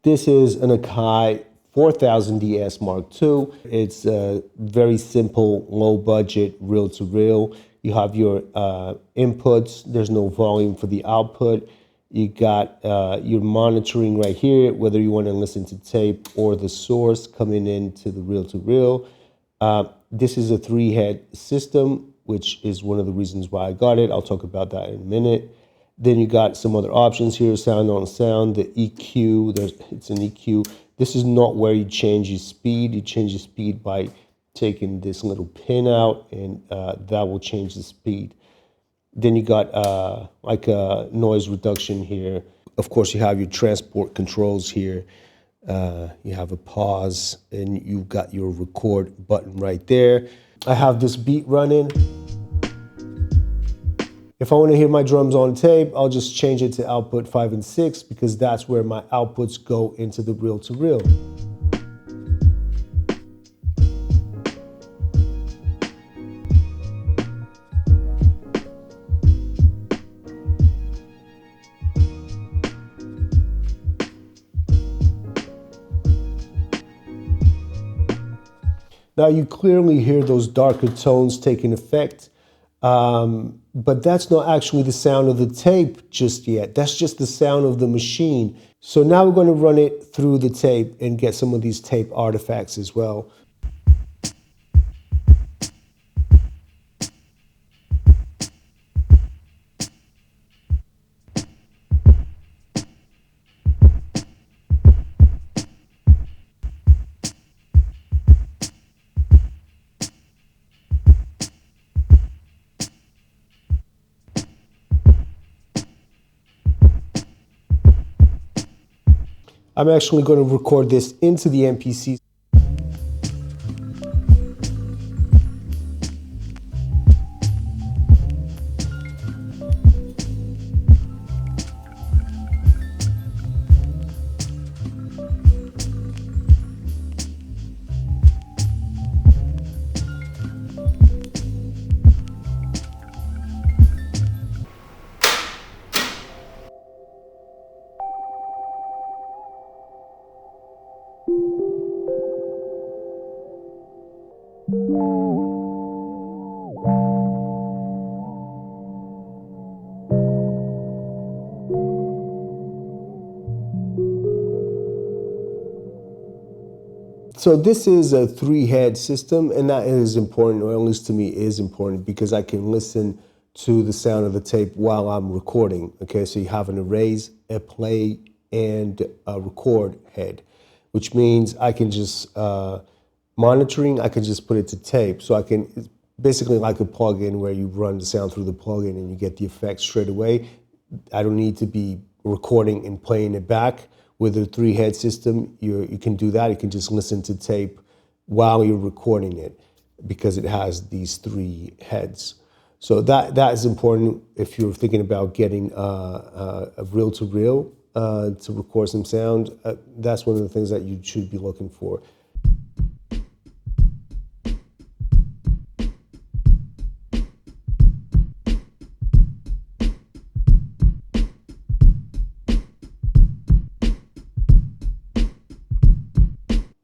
This is an Akai 4000 DS Mark II. It's a very simple, low budget, reel to reel. You have your inputs. There's no volume for the output. You got your monitoring right here, whether you want to listen to tape or the source coming into the reel to reel. This is a 3-head system, which is one of the reasons why I got it. I'll talk about that in a minute. Then you got some other options here, sound on sound, the EQ, it's an EQ. This is not where you change your speed. You change your speed by taking this little pin out, and that will change the speed. Then you got like a noise reduction here. Of course, you have your transport controls here. You have a pause, and you've got your record button right there. I have this beat running. If I want to hear my drums on tape, I'll just change it to output 5 and 6 because that's where my outputs go into the reel to reel. Now you clearly hear those darker tones taking effect. But that's not actually the sound of the tape just yet. That's just the sound of the machine. So now we're going to run it through the tape and get some of these tape artifacts as well. I'm actually going to record this into the MPC. So this is a 3-head system, and that is important, or at least to me is important, because I can listen to the sound of the tape while I'm recording. Okay, so you have an erase, a play, and a record head, which means I can just, monitoring, I can just put it to tape. So I can, it's basically like a plugin where you run the sound through the plugin and you get the effect straight away. I don't need to be recording and playing it back. With a 3-head system, you can do that. You can just listen to tape while you're recording it because it has these 3 heads. So that is important if you're thinking about getting a reel-to-reel to record some sound. That's one of the things that you should be looking for.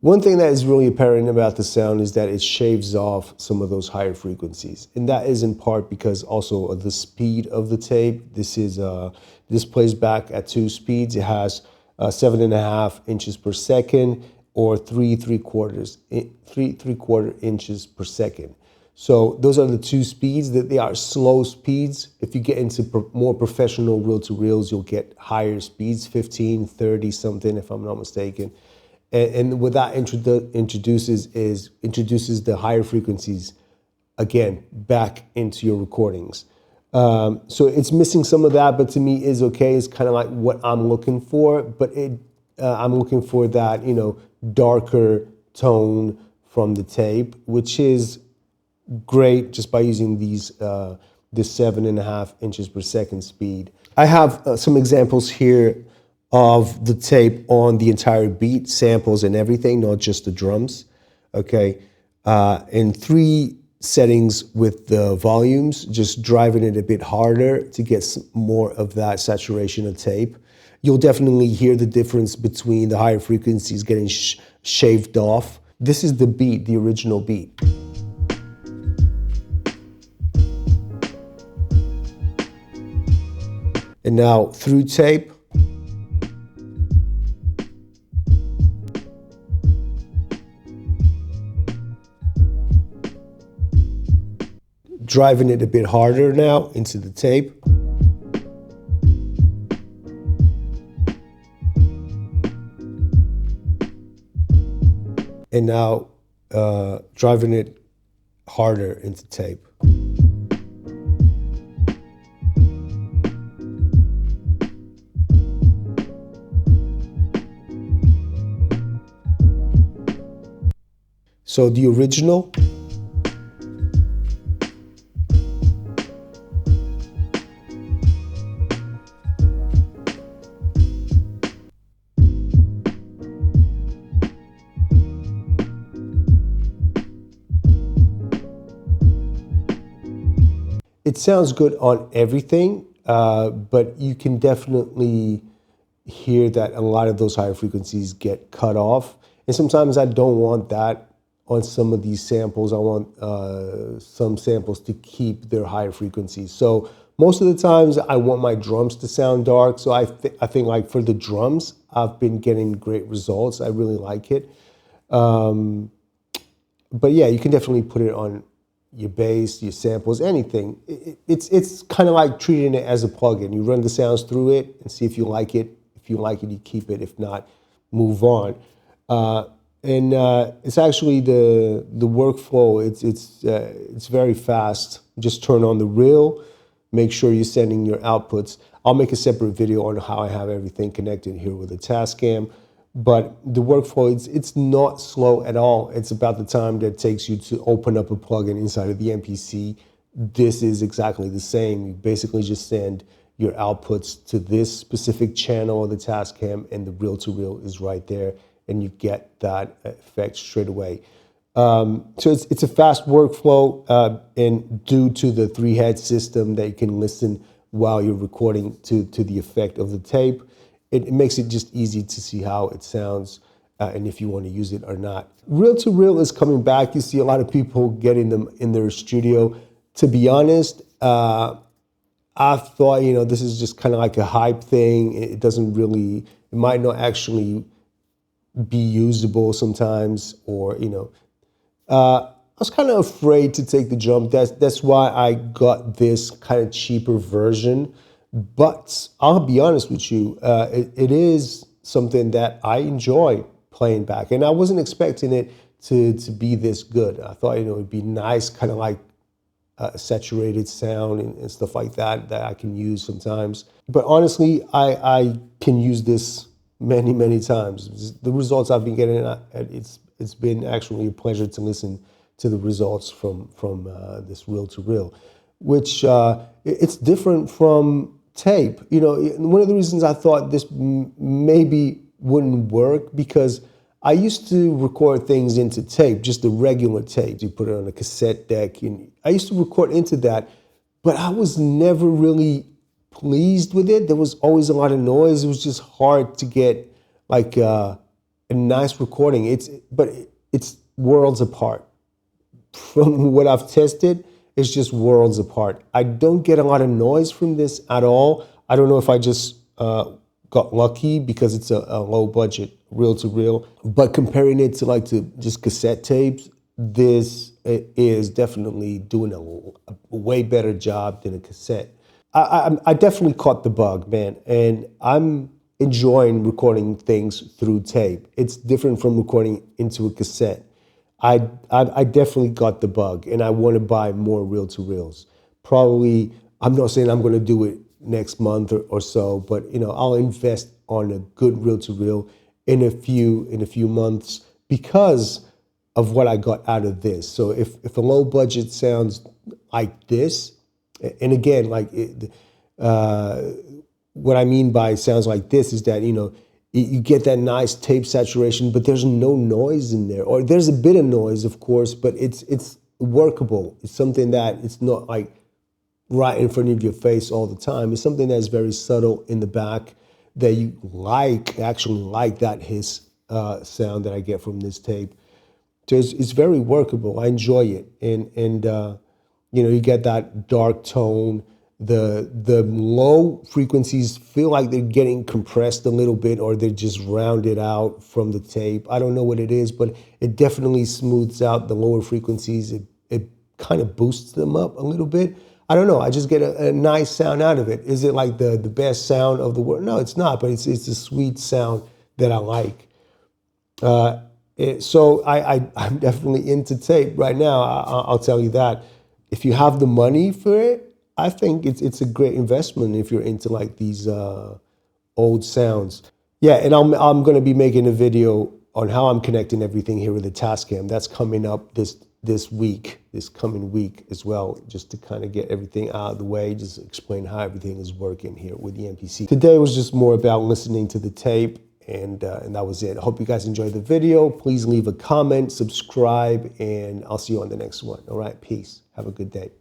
One thing that is really apparent about the sound is that it shaves off some of those higher frequencies. And that is in part because also of the speed of the tape. This plays back at 2 speeds. It has 7.5 inches per second or 3.75 inches per second. So those are the 2 speeds. That they are slow speeds. If you get into more professional reel-to-reels, you'll get higher speeds, 15, 30 something if I'm not mistaken. And what that introduces the higher frequencies, again, back into your recordings. So it's missing some of that, but to me is okay. It's kind of like what I'm looking for, but I'm looking for that, darker tone from the tape, which is great just by using this 7.5 inches per second speed. I have some examples here of the tape on the entire beat, samples and everything, not just the drums, okay? In 3 settings with the volumes, just driving it a bit harder to get some more of that saturation of tape. you'll definitely hear the difference between the higher frequencies getting shaved off. This is the beat, the original beat. And now through tape, driving it a bit harder now into the tape. And now driving it harder into tape. So the original. It sounds good on everything, but you can definitely hear that a lot of those higher frequencies get cut off. And sometimes I don't want that on some of these samples. I want some samples to keep their higher frequencies. So most of the times I want my drums to sound dark. So I think like for the drums, I've been getting great results. I really like it. But yeah, you can definitely put it on your bass, your samples, anything. It's kind of like treating it as a plugin. You run the sounds through it and see if you like it. If you like it, you keep it. If not, move on. And it's actually the workflow. It's very fast. Just turn on the reel. Make sure you're sending your outputs. I'll make a separate video on how I have everything connected here with the Tascam. But the workflow, it's not slow at all. It's about the time that it takes you to open up a plugin inside of the MPC. This is exactly the same. You basically just send your outputs to this specific channel of the Tascam, and the reel-to-reel is right there, and you get that effect straight away. So it's a fast workflow, and due to the 3-head system that you can listen while you're recording to the effect of the tape, it makes it just easy to see how it sounds and if you want to use it or not. Reel-to-reel is coming back. You see a lot of people getting them in their studio. To be honest, I thought, this is just kind of like a hype thing. It doesn't really, it might not actually be usable sometimes, or, I was kind of afraid to take the jump. That's why I got this kind of cheaper version. But I'll be honest with you, it is something that I enjoy playing back. And I wasn't expecting it to be this good. I thought, it would be nice, kind of like a saturated sound and stuff like that I can use sometimes. But honestly, I can use this many, many times. The results I've been getting, it's been actually a pleasure to listen to the results from this reel-to-reel, which it's different from tape. One of the reasons I thought this maybe wouldn't work, because I used to record things into tape, just the regular tape. You put it on a cassette deck, and I used to record into that, but I was never really pleased with it. There was always a lot of noise. It was just hard to get like a nice recording. But it's worlds apart. From what I've tested, it's just worlds apart. I don't get a lot of noise from this at all. I don't know if I just got lucky because it's a low budget reel-to-reel. But comparing it to just cassette tapes, this is definitely doing a way better job than a cassette. I definitely caught the bug, man, and I'm enjoying recording things through tape. It's different from recording into a cassette. I definitely got the bug, and I want to buy more reel-to-reels. Probably, I'm not saying I'm going to do it next month or so, but I'll invest on a good reel-to-reel in a few months because of what I got out of this. So if a low budget sounds like this, and again, what I mean by sounds like this is that you get that nice tape saturation, but there's no noise in there. Or there's a bit of noise, of course, but it's workable. It's something that it's not like right in front of your face all the time. It's something that's very subtle in the back that you actually like that hiss sound that I get from this tape. So it's very workable. I enjoy it, and you get that dark tone. The low frequencies feel like they're getting compressed a little bit, or they're just rounded out from the tape. I don't know what it is, but it definitely smooths out the lower frequencies. It kind of boosts them up a little bit. I don't know. I just get a nice sound out of it. Is it like the best sound of the world? No, it's not. But it's a sweet sound that I like. So I'm definitely into tape right now. I'll tell you that. If you have the money for it, I think it's a great investment if you're into like these old sounds. Yeah, and I'm going to be making a video on how I'm connecting everything here with the Tascam. That's coming up this coming week as well, just to kind of get everything out of the way, just explain how everything is working here with the MPC. Today was just more about listening to the tape, and that was it. I hope you guys enjoyed the video. Please leave a comment, subscribe, and I'll see you on the next one. All right, peace. Have a good day.